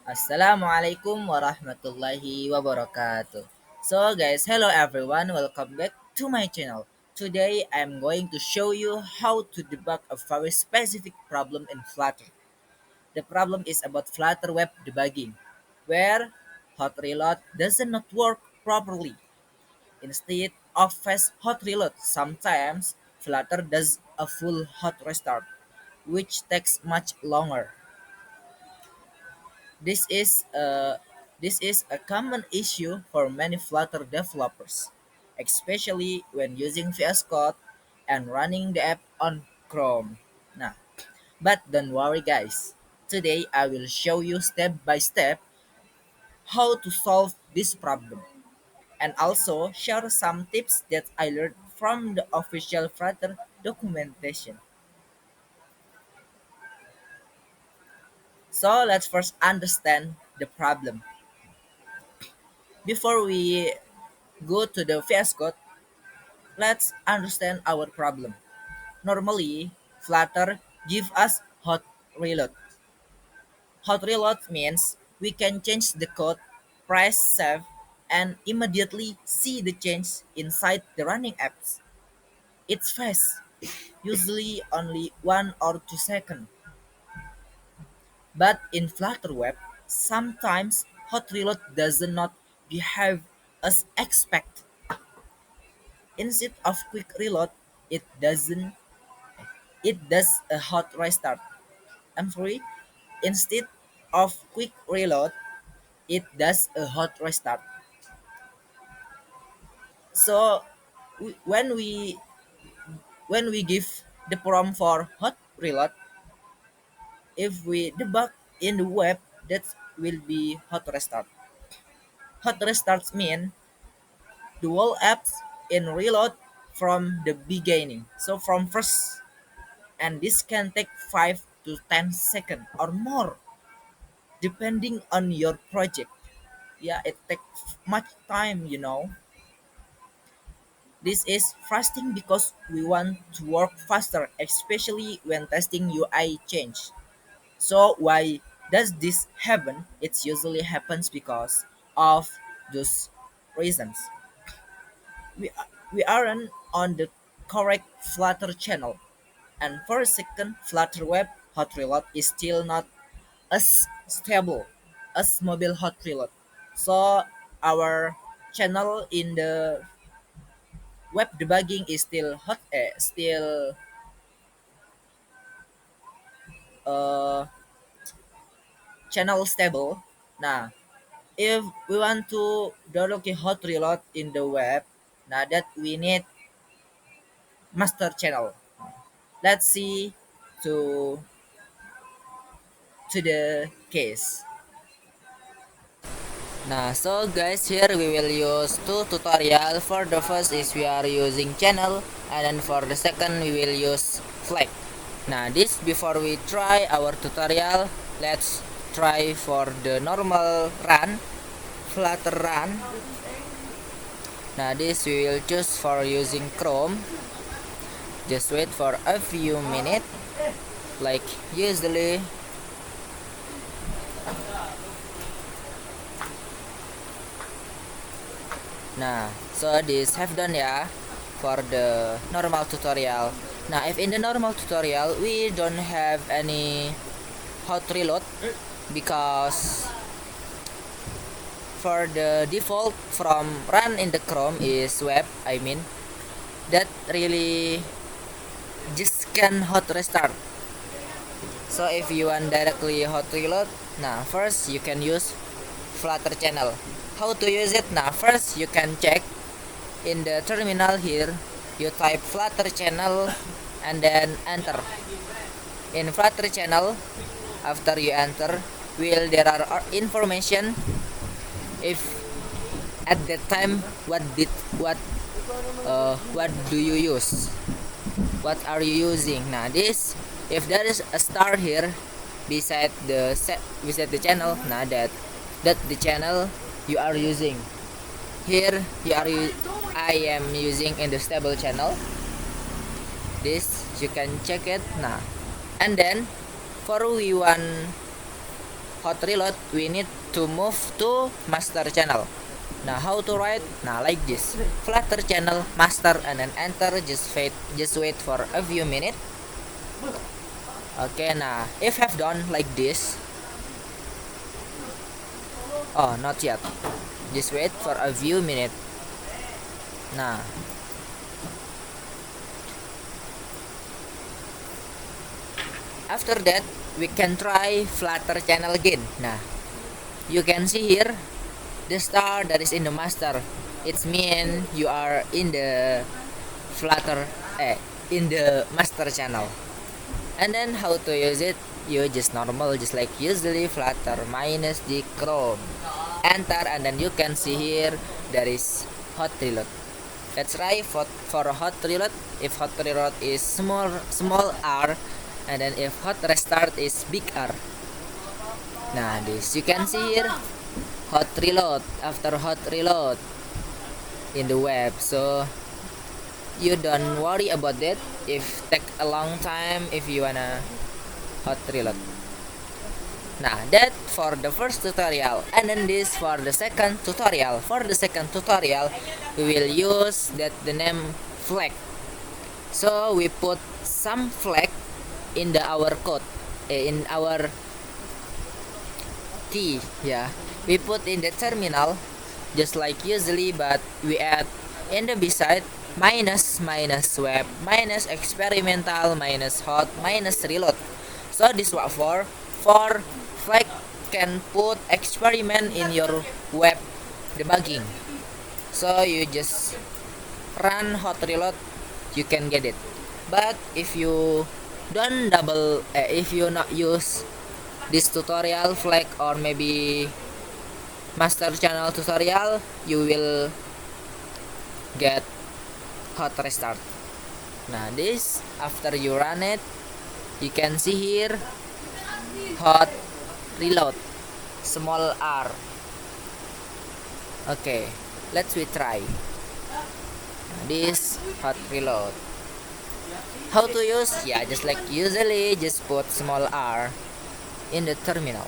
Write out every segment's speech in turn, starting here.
Assalamualaikum warahmatullahi wabarakatuh. So guys, hello everyone, welcome back to my channel. Today I'm going to show you how to debug a very specific problem in Flutter. The problem is about Flutter web debugging, where hot reload does not work properly. Instead of fast hot reload, sometimes Flutter does a full hot restart, which takes much longer. This is a this is a common issue for many Flutter developers, especially when using VS Code and running the app on Chrome. Nah, but don't worry guys. Today I will show you step by step how to solve this problem and also share some tips that I learned from the official Flutter documentation. So let's first understand the problem. Before we go to the VS Code, let's understand our problem. Normally, Flutter give us hot reload. Hot reload means we can change the code, press save, and immediately see the change inside the running apps. It's fast, usually only 1 or 2 seconds. But in Flutter Web, sometimes hot reload does not behave as expected. Instead of quick reload, it doesn't it does a hot restart. I'm sorry. Instead of quick reload, it does a hot restart. So when we give the prompt for hot reload, if we debug in the web, that will be hot restart. Hot restarts mean the whole apps in reload from the beginning. So from first, and this can take 5 to 10 seconds or more depending on your project. Yeah, it takes much time. This is frustrating because we want to work faster, especially when testing UI change. So why does this happen? It usually happens because of those reasons. We aren't on the correct Flutter channel, and for a second, Flutter Web Hot Reload is still not as stable as mobile hot reload. So our channel in the web debugging is still uh, channel stable. Nah, if we want to download a hot reload in the web, now that we need master channel. Let's see to to the case. Nah, so guys, here we will use two tutorial. For the first is we are using channel, and then for the second we will use flag. Now, this before we try our tutorial, let's try for the normal run, Flutter run. Now, this we will choose for using Chrome. Just wait for a few minutes, like usually. Nah, so this have done ya for the normal tutorial. Now, if in the normal tutorial we don't have any hot reload because for the default from run in the Chrome is web, I mean that really just can hot restart. So if you want directly hot reload, now first you can use Flutter channel. How to use it? Now first you can check in the terminal here. You type Flutter channel and then enter. In Flutter channel, after you enter, there are information if at that time what do you use, what are you using. Now this, if there is a star here beside the channel, now that the channel you are using. Here I am using in the stable channel. This you can check it now. And then for we want hot reload, we need to move to master channel. Now how to write? Now like this. Flutter channel master and then enter. Just wait for a few minutes. Okay, now if have done like this. Oh, not yet. Just wait for a few minutes. Nah, after that we can try Flutter channel again. Nah, you can see here the star that is in the master. It's mean you are in the Flutter, in the master channel. And then how to use it? You just normal, just like usually Flutter minus the Chrome. Enter, and then you can see here there is hot reload. Let's try for hot reload. If hot reload is small r, and then if hot restart is big R. Nah, this you can see here hot reload after hot reload in the web. So you don't worry about that if take a long time if you wanna hot reload. Nah, that for the first tutorial, and then this for the second tutorial. For the second tutorial, we will use that the name flag. So we put some flag in the our code, in our key. Yeah, we put in the terminal just like usually, but we add in the beside minus web minus experimental minus hot minus reload. So this what for flag can put experiment in your web debugging. So you just run hot reload, you can get it. But if you don't if you not use this tutorial flag or maybe master channel tutorial, you will get hot restart. Now this after you run it, you can see here hot reload small r. Okay, let's we try this hot reload. How to use? Yeah, just like usually, just put small r in the terminal.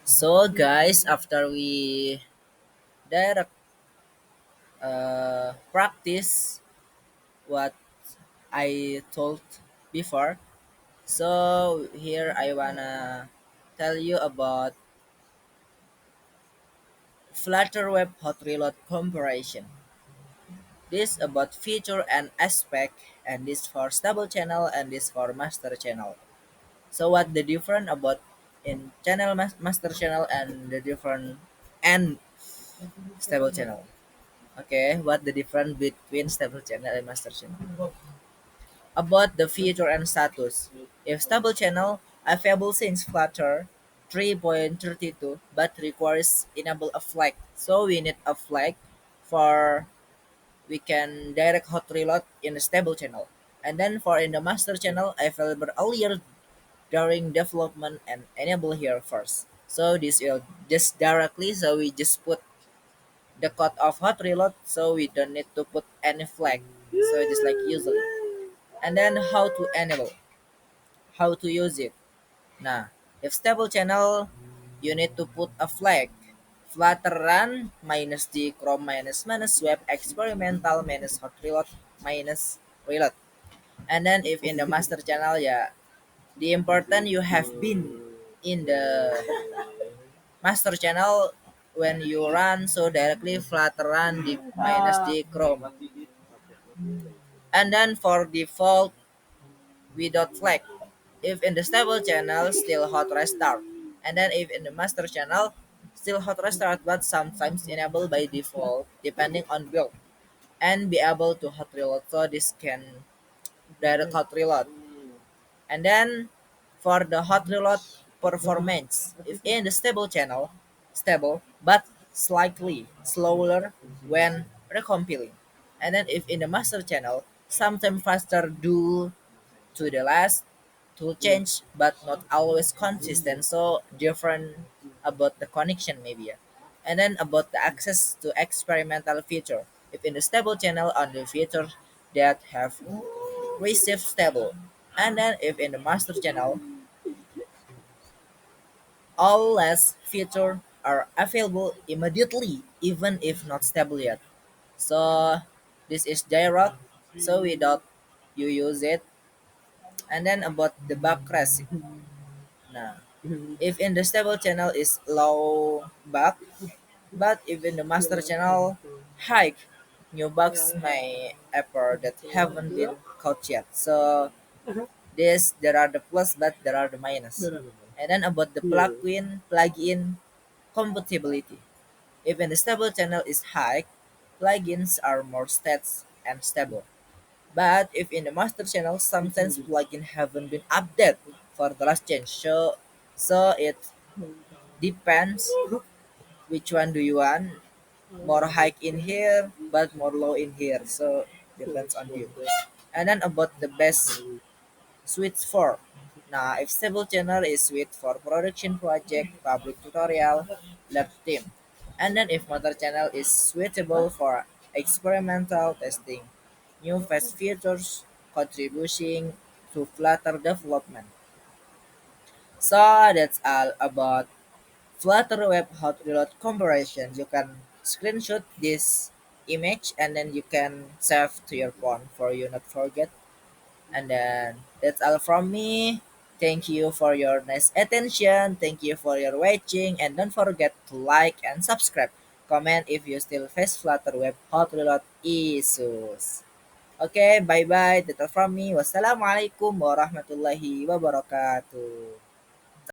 So guys, after we direct practice what I told before, so here I wanna tell you about Flutter Web Hot Reload comparison. This about feature and aspect, and this for stable channel, and this for master channel. So what the different about in channel master channel and the different and stable channel? Okay, what the difference between stable channel and master channel? About the feature and status. If stable channel available since Flutter 3.32 but requires enable a flag. So we need a flag for we can direct hot reload in the stable channel. And then for in the master channel available earlier during development and enable here first. So this will just directly, so we just put the code of hot reload, so we don't need to put any flag. So just like usually. And then how to enable, how to use it. Now, if stable channel, you need to put a flag. Flutter run minus the Chrome minus web experimental minus hot reload minus reload. And then if in the master channel, yeah, the important you have been in the master channel when you run, so directly Flutter run the minus the Chrome. And then for default without flag. If in the stable channel, still hot restart. And then if in the master channel, still hot restart, but sometimes enable by default depending on build and be able to hot reload. So this can direct hot reload. And then for the hot reload performance, if in the stable channel, stable but slightly slower when recompiling. And then if in the master channel, sometimes faster due to the last tool change but not always consistent, so different about the connection maybe, yeah. And then about the access to experimental feature, if in the stable channel on the feature that have received stable. And then if in the master channel, all less features are available immediately even if not stable yet. So this is direct, so without you use it. And then about the backrest. Nah, if in the stable channel is low back, but if in the master channel high, new bugs may appear that haven't been caught yet. So this there are the plus, but there are the minus. And then about the plugin compatibility. If in the stable channel is high, plugins are more stats and stable. But if in the master channel, sometimes plugin haven't been updated for the last change. So it depends which one do you want. More high in here, but more low in here. So depends on you. And then about the best suites for. Now, if stable channel is suite for production project, public tutorial, lab team. And then if motor channel is suitable for experimental testing, new fast features, contributing to Flutter development. So that's all about Flutter Web Hot Reload comparison. You can screenshot this image and then you can save to your phone for you not forget. And then that's all from me. Thank you for your nice attention. Thank you for your watching. And don't forget to like and subscribe. Comment if you still face Flutter Web Hot Reload issues. Okay, bye bye. That's all from me. Wassalamualaikum warahmatullahi wabarakatuh.